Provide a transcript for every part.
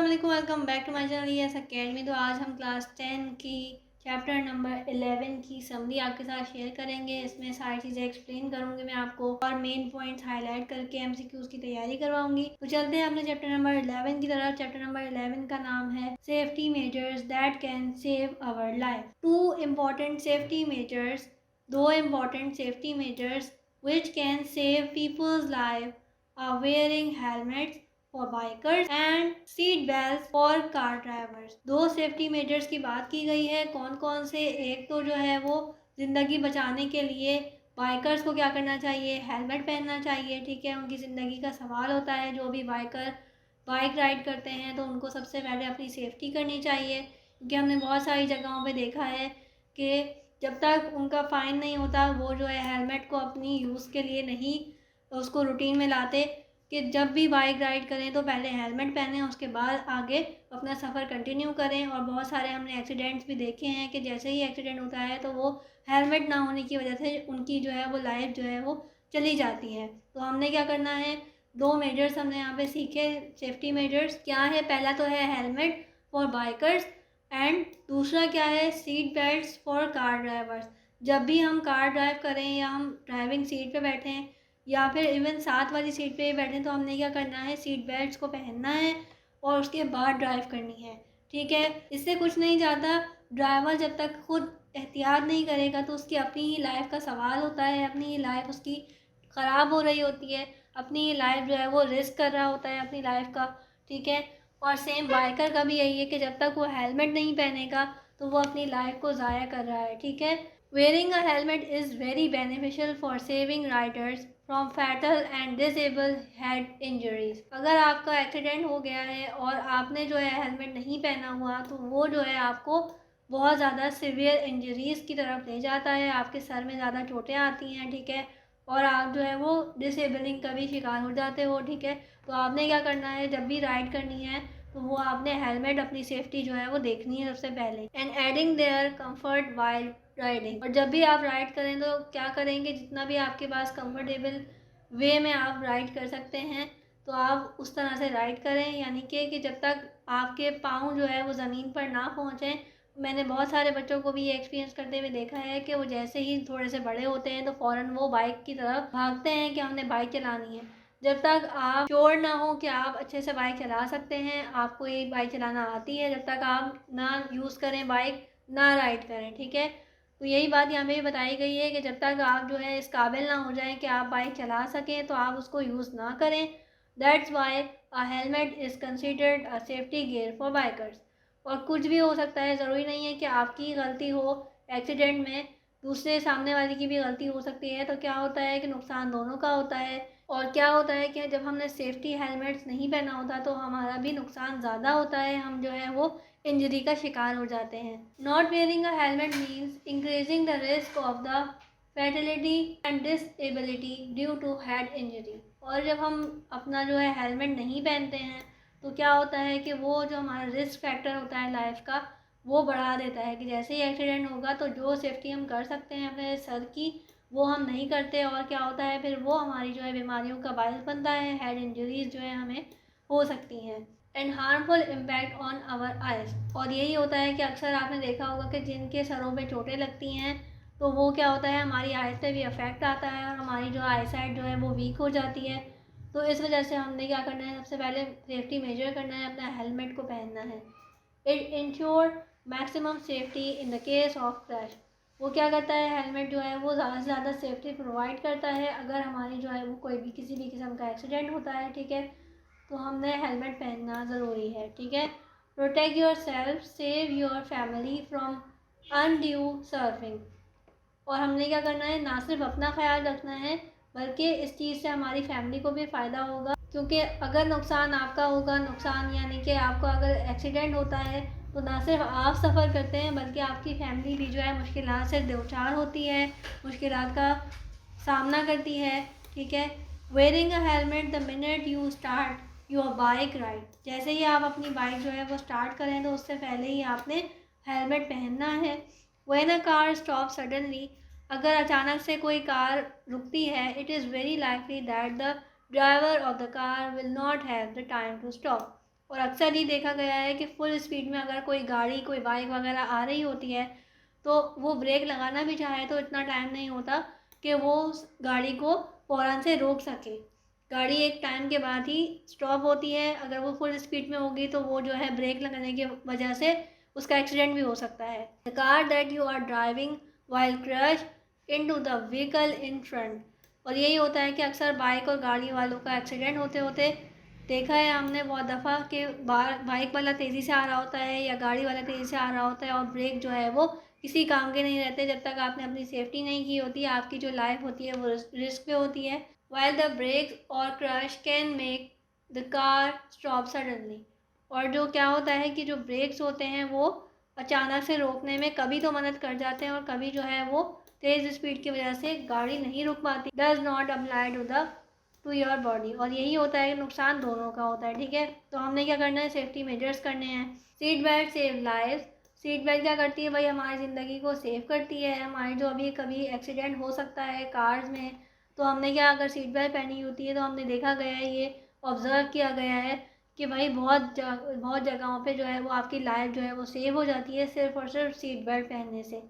अस्सलामुअलैकुम, welcome back to my channel ES academy. तो आज हम क्लास 10 की चैप्टर नंबर 11 की समरी आपके साथ शेयर करेंगे। इसमें सारी चीज़ें एक्सप्लेन करूंगी मैं आपको और मेन पॉइंट्स हाईलाइट करके MCQs की तैयारी करवाऊंगी। तो चलते हैं अपने चैप्टर नंबर 11 की तरफ। चैप्टर नंबर 11 का नाम है safety measures that can save our life. दो important safety measures which can save people's life are wearing helmets for bikers and seat belt for car drivers. दो सेफ्टी मेजर्स की बात की गई है। कौन कौन से? एक तो जो है वो ज़िंदगी बचाने के लिए बाइकर्स को क्या करना चाहिए, हेलमेट पहनना चाहिए। ठीक है, उनकी ज़िंदगी का सवाल होता है। जो भी बाइकर बाइक राइड करते हैं तो उनको सबसे पहले अपनी सेफ्टी करनी चाहिए, क्योंकि हमने बहुत सारी जगहों पे देखा है कि जब तक उनका फ़ाइन नहीं होता वो जो है हेलमेट को अपनी यूज़ के लिए नहीं उसको रूटीन में लाते कि जब भी बाइक राइड करें तो पहले हेलमेट पहनें, उसके बाद आगे अपना सफ़र कंटिन्यू करें। और बहुत सारे हमने एक्सीडेंट्स भी देखे हैं कि जैसे ही एक्सीडेंट होता है तो वो हेलमेट ना होने की वजह से उनकी जो है वो लाइफ जो है वो चली जाती है। तो हमने क्या करना है, दो मेजर्स हमने यहाँ पे सीखे। सेफ्टी मेजर्स क्या है? पहला तो है हेलमेट फॉर बाइकर्स एंड दूसरा क्या है, seat belts for car drivers. जब भी हम कार ड्राइव करें या हम ड्राइविंग सीट पे बैठें या फिर इवन साथ वाली सीट पे बैठें तो हमने क्या करना है, सीट बेल्ट्स को पहनना है और उसके बाद ड्राइव करनी है। ठीक है, इससे कुछ नहीं जाता। ड्राइवर जब तक खुद एहतियात नहीं करेगा तो उसकी अपनी ही लाइफ का सवाल होता है, अपनी ही लाइफ उसकी ख़राब हो रही होती है, अपनी ही लाइफ जो है वो रिस्क कर रहा होता है अपनी लाइफ का। ठीक है, और सेम बाइकर का भी यही है कि जब तक वो हेलमेट नहीं पहनेगा तो वो अपनी लाइफ को ज़ाया कर रहा है। ठीक है, wearing a helmet is very beneficial for saving Riders from fatal and disable head injuries. अगर आपका एक्सीडेंट हो गया है और आपने जो है हेलमेट नहीं पहना हुआ तो वो जो है आपको बहुत ज़्यादा सिवियर इंजरीज़ की तरफ ले जाता है, आपके सर में ज़्यादा चोटें आती हैं। ठीक है, और आप जो है वो डिसेबलिंग का भी शिकार हो जाते हो। ठीक है, तो आपने क्या करना है, जब भी राइड करनी है तो वो आपने हेलमेट, अपनी सेफ्टी जो है वो देखनी है सबसे पहले। And adding there comfort while riding. और जब भी आप राइड करें तो क्या करेंगे, जितना भी आपके पास कंफर्टेबल वे में आप राइड कर सकते हैं तो आप उस तरह से राइड करें, यानी कि जब तक आपके पाँव जो है वो ज़मीन पर ना पहुँचें। मैंने बहुत सारे बच्चों को भी ये एक्सपीरियंस करते हुए देखा है कि वो जैसे ही थोड़े से बड़े होते हैं तो फ़ौरन वो बाइक की तरफ भागते हैं कि हमने बाइक चलानी है। जब तक आप श्योर ना हो कि आप अच्छे से बाइक चला सकते हैं, आपको ये बाइक चलाना आती है, जब तक आप ना यूज़ करें बाइक, ना राइड करें। ठीक है, तो यही बात यहाँ पे भी बताई गई है कि जब तक आप जो है इस काबिल ना हो जाएं कि आप बाइक चला सकें तो आप उसको यूज़ ना करें। That's why a helmet is considered a safety gear for bikers. और कुछ भी हो सकता है, ज़रूरी नहीं है कि आपकी गलती हो एक्सीडेंट में, दूसरे सामने वाले की भी गलती हो सकती है। तो क्या होता है कि नुकसान दोनों का होता है। और क्या होता है कि जब हमने सेफ्टी हेलमेट्स नहीं पहना होता तो हमारा भी नुकसान ज़्यादा होता है, हम जो है वो इंजरी का शिकार हो जाते हैं। Not wearing a helmet means increasing the risk of the fatality and disability due to head injury. और जब हम अपना जो है हेलमेट नहीं पहनते हैं तो क्या होता है कि वो जो हमारा रिस्क फैक्टर होता है लाइफ का वो बढ़ा देता है कि जैसे ही एक्सीडेंट होगा तो जो सेफ्टी हम कर सकते हैं अपने सर की वो हम नहीं करते। और क्या होता है फिर वो हमारी जो है बीमारियों का बायस बनता है, हेड इंजरीज जो है हमें हो सकती हैं। And harmful impact on our eyes. और यही होता है कि अक्सर आपने देखा होगा कि जिनके सरों पे चोटें लगती हैं तो वो क्या होता है, हमारी आइज पे भी अफेक्ट आता है और हमारी जो आई साइट जो है वो वीक हो जाती है। तो इस वजह से हमने क्या करना है, सबसे पहले सेफ्टी मेजर करना है, अपना हेलमेट को पहनना है। It ensure maximum safety in the case of crash. वो क्या करता है, हेलमेट जो है वो ज़्यादा से ज़्यादा सेफ्टी प्रोवाइड करता है अगर हमारी जो है वो कोई भी किसी भी किस्म का एक्सीडेंट होता है। ठीक है, तो हमने हेलमेट पहनना ज़रूरी है। ठीक है, protect your self, save your family from undue surfing. और हमने क्या करना है, ना सिर्फ अपना ख्याल रखना है बल्कि इस चीज़ से हमारी फैमिली को भी फ़ायदा होगा। क्योंकि अगर नुकसान आपका होगा, नुकसान यानी कि आपको अगर एक्सीडेंट होता है तो ना सिर्फ आप सफ़र करते हैं बल्कि आपकी फैमिली भी जो है मुश्किलात से दो चार होती है, मुश्किलात का सामना करती है। ठीक है, wearing a helmet the minute you start your bike ride. जैसे ही आप अपनी बाइक जो है वो स्टार्ट करें तो उससे पहले ही आपने हेलमेट पहनना है। When a car stop suddenly. अगर अचानक से कोई कार रुकती है, it is very likely that the driver of the car will not have the time to stop. और अक्सर ही देखा गया है कि फुल स्पीड में अगर कोई गाड़ी, कोई बाइक वगैरह आ रही होती है तो वो ब्रेक लगाना भी चाहे तो इतना टाइम नहीं होता कि वो उस गाड़ी को फ़ौरन से रोक सके। गाड़ी एक टाइम के बाद ही स्टॉप होती है। अगर वो फुल स्पीड में होगी तो वो जो है ब्रेक लगाने की वजह से उसका एक्सीडेंट भी हो सकता है। The car that you are driving while crash into the vehicle in front. और यही होता है कि अक्सर बाइक और गाड़ी वालों का एक्सीडेंट होते होते देखा है हमने बहुत दफ़ा कि बाइक वाला तेज़ी से आ रहा होता है या गाड़ी वाला तेज़ी से आ रहा होता है और ब्रेक जो है वो किसी काम के नहीं रहते जब तक आपने अपनी सेफ्टी नहीं की होती है। आपकी जो लाइफ होती है वो रिस्क पे होती है। वाइल द ब्रेक और crush can make the car stop suddenly. और जो क्या होता है कि जो ब्रेक्स होते हैं वो अचानक से रोकने में कभी तो मदद कर जाते हैं और कभी जो है वो तेज़ स्पीड की वजह से गाड़ी नहीं रुक पाती। Does not apply to your body. और यही होता है कि नुकसान दोनों का होता है, ठीक है। तो हमने क्या करना है, सेफ्टी मेजर्स करने हैं। Seat belt save life. Seat belt क्या करती है भाई, हमारी ज़िंदगी को सेव करती है। हमारे जो अभी कभी एक्सीडेंट हो सकता है कार्स में, तो हमने क्या, अगर सीट बेल्ट पहनी होती है तो हमने देखा गया है, ये ऑब्ज़र्व किया गया है कि भाई बहुत जगहों पे जो है वो आपकी लाइफ जो है वो सेव हो जाती है सिर्फ और सिर्फ सीट बेल्ट पहनने से।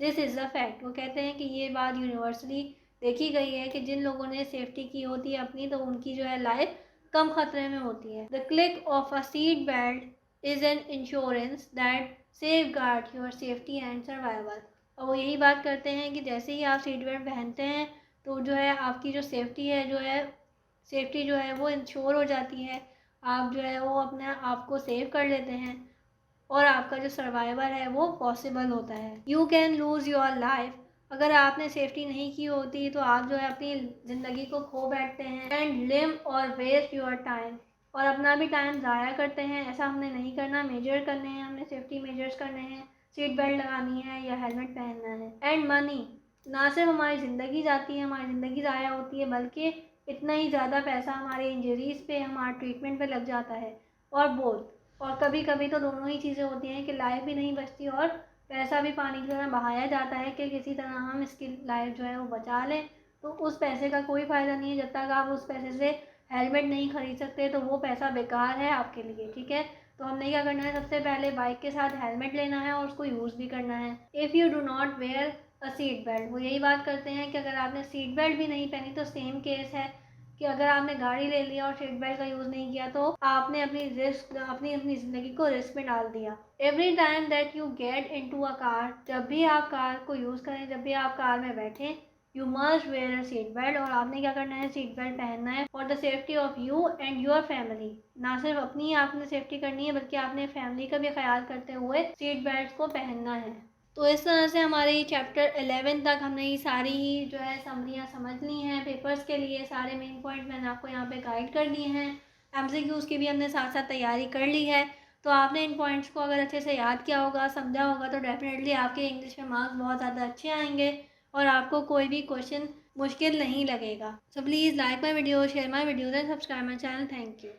This is a fact. वो कहते हैं कि ये बात यूनिवर्सली देखी गई है कि जिन लोगों ने सेफ्टी की होती है अपनी, तो उनकी जो है लाइफ कम खतरे में होती है। The click of a seat belt is an insurance that safe guard your safety and survival. और वो यही बात करते हैं कि जैसे ही आप सीट बेल्ट पहनते हैं तो जो है आपकी जो सेफ्टी है सेफ्टी जो है वो इंश्योर हो जाती है। आप जो है वो अपने आप को सेव कर लेते हैं और आपका जो सर्वाइवल है वो पॉसिबल होता है। You can lose your life. अगर आपने सेफ्टी नहीं की होती तो आप जो है अपनी ज़िंदगी को खो बैठते हैं। एंड लिव और वेस्ट योर टाइम। और अपना भी टाइम ज़ाया करते हैं। ऐसा हमने नहीं करना। मेजर करने हैं, हमने सेफ्टी मेजर्स करने हैं, सीट बेल्ट लगानी है या हेलमेट पहनना है। And money. ना सिर्फ हमारी ज़िंदगी जाती है, हमारी ज़िंदगी ज़ाया होती है, बल्कि इतना ही ज़्यादा पैसा हमारे इंजरीज़ पे, हमारे ट्रीटमेंट पे लग जाता है। और बोथ। और कभी कभी तो दोनों ही चीज़ें होती हैं कि लाइफ भी नहीं बचती और पैसा भी पानी की तरह बहाया जाता है कि किसी तरह हम इसकी लाइफ जो है वो बचा लें। तो उस पैसे का कोई फ़ायदा नहीं है। जब तक आप उस पैसे से हेलमेट नहीं खरीद सकते तो वो पैसा बेकार है आपके लिए, ठीक है। तो हमने क्या करना है, सबसे पहले बाइक के साथ हेलमेट लेना है और उसको यूज़ भी करना है। If you do not wear a seat belt. वो यही बात करते हैं कि अगर आपने सीट बेल्ट भी नहीं पहनी तो सेम केस है कि अगर आपने गाड़ी ले लिया और सीट बेल्ट का यूज़ नहीं किया तो आपने अपनी ज़िंदगी को रिस्क में डाल दिया। Every time that you get into a car. जब भी आप कार को यूज़ करें, जब भी आप कार में बैठें, you must where a seat belt. और आपने क्या करना है, सीट बेल्ट पहनना है for the safety of you and your family. ना सिर्फ अपनी आपने सेफ्टी करनी है बल्कि आपने फैमिली का भी ख्याल करते हुए सीट बेल्ट को पहनना है। तो इस तरह से हमारे चैप्टर 11 तक हमने ये सारी ही जो है समरियाँ समझ ली हैं। पेपर्स के लिए सारे मेन पॉइंट मैंने आपको यहाँ पे गाइड कर दिए हैं। एमसीक्यूज़ की भी हमने साथ साथ तैयारी कर ली है। तो आपने इन पॉइंट्स को अगर अच्छे से याद किया होगा, समझा होगा, तो डेफिनेटली आपके इंग्लिश में मार्क्स बहुत ज़्यादा अच्छे आएंगे और आपको कोई भी क्वेश्चन मुश्किल नहीं लगेगा। So please like my video, share my videos and subscribe my channel. Thank you.